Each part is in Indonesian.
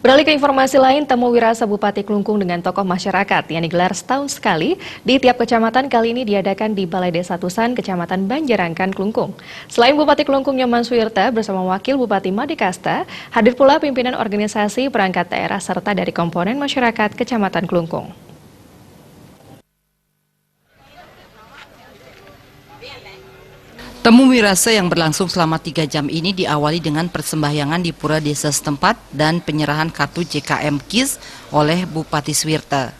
Beralih ke informasi lain, temu wirasa Bupati Klungkung dengan tokoh masyarakat yang digelar setahun sekali di tiap kecamatan kali ini diadakan di Balai Desa Tusan, Kecamatan Banjarangkan, Klungkung. Selain Bupati Klungkung Nyoman Suwirta bersama Wakil Bupati Madikasta, hadir pula pimpinan organisasi perangkat daerah serta dari komponen masyarakat Kecamatan Klungkung. Temu wirasa yang berlangsung selama 3 jam ini diawali dengan persembahyangan di pura desa setempat dan penyerahan kartu JKM KIS oleh Bupati Suwirta.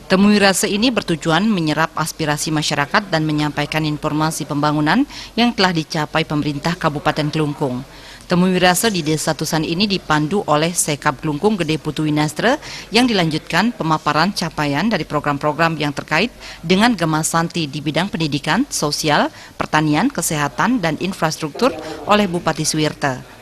Temu wirasa ini bertujuan menyerap aspirasi masyarakat dan menyampaikan informasi pembangunan yang telah dicapai pemerintah Kabupaten Klungkung. Temu wirasa di Desa Tusan ini dipandu oleh Sekap Klungkung Gede Putu Winastra yang dilanjutkan pemaparan capaian dari program-program yang terkait dengan Gema Santi di bidang pendidikan, sosial, pertanian, kesehatan, dan infrastruktur oleh Bupati Suwirta.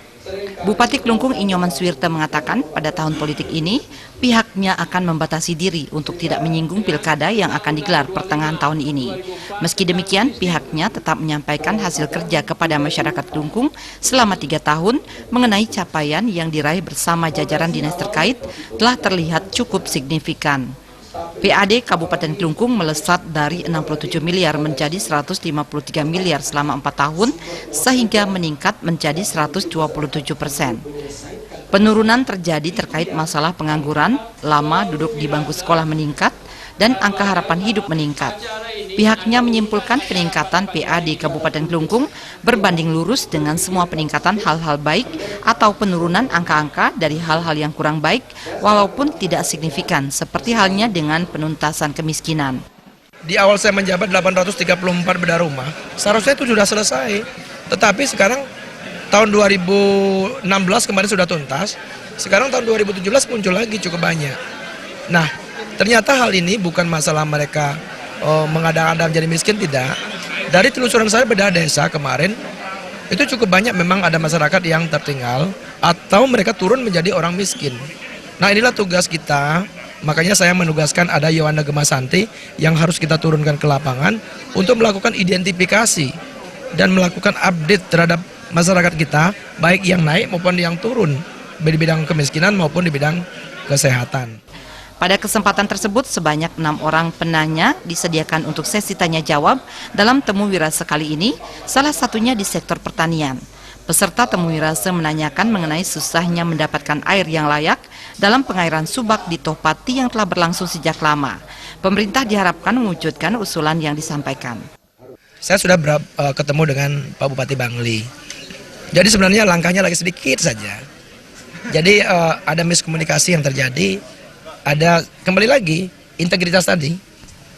Bupati Klungkung Nyoman Suwirta mengatakan pada tahun politik ini pihaknya akan membatasi diri untuk tidak menyinggung pilkada yang akan digelar pertengahan tahun ini. Meski demikian, pihaknya tetap menyampaikan hasil kerja kepada masyarakat Klungkung selama 3 tahun mengenai capaian yang diraih bersama jajaran dinas terkait telah terlihat cukup signifikan. PAD Kabupaten Klungkung melesat dari 67 miliar menjadi 153 miliar selama 4 tahun sehingga meningkat menjadi 127%. Penurunan terjadi terkait masalah pengangguran, lama duduk di bangku sekolah meningkat, dan angka harapan hidup meningkat. Pihaknya menyimpulkan peningkatan PAD Kabupaten Klungkung berbanding lurus dengan semua peningkatan hal-hal baik atau penurunan angka-angka dari hal-hal yang kurang baik walaupun tidak signifikan seperti halnya dengan penuntasan kemiskinan. Di awal saya menjabat 834 bedah rumah, seharusnya itu sudah selesai. Tetapi sekarang tahun 2016 kemarin sudah tuntas, sekarang tahun 2017 muncul lagi cukup banyak. Nah, ternyata hal ini bukan masalah mereka mengada-ada menjadi miskin, tidak. Dari telusuran saya bedah desa kemarin, itu cukup banyak memang ada masyarakat yang tertinggal atau mereka turun menjadi orang miskin. Nah, inilah tugas kita, makanya saya menugaskan ada Yohana Gema Santi yang harus kita turunkan ke lapangan untuk melakukan identifikasi dan melakukan update terhadap masyarakat kita, baik yang naik maupun yang turun, di bidang kemiskinan maupun di bidang kesehatan. Pada kesempatan tersebut, sebanyak 6 orang penanya disediakan untuk sesi tanya-jawab dalam temu wirasa kali ini, salah satunya di sektor pertanian. Peserta temu wirasa menanyakan mengenai susahnya mendapatkan air yang layak dalam pengairan subak di Tohpati yang telah berlangsung sejak lama. Pemerintah diharapkan mewujudkan usulan yang disampaikan. Saya sudah ketemu dengan Pak Bupati Bangli. Jadi sebenarnya langkahnya lagi sedikit saja. Jadi ada miskomunikasi yang terjadi. Ada kembali lagi integritas tadi.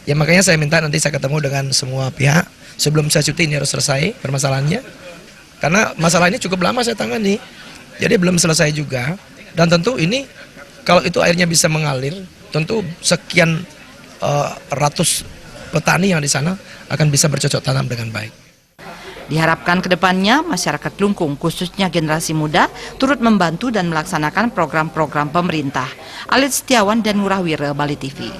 Ya makanya saya minta nanti saya ketemu dengan semua pihak sebelum saya cuti ini harus selesai permasalahannya. Karena masalah ini cukup lama saya tangani. Jadi belum selesai juga. Dan tentu ini kalau itu airnya bisa mengalir, tentu sekian ratus petani yang di sana akan bisa bercocok tanam dengan baik. Diharapkan ke depannya masyarakat Klungkung, khususnya generasi muda, turut membantu dan melaksanakan program-program pemerintah. Alit Setiawan dan Nurahwira, Bali TV.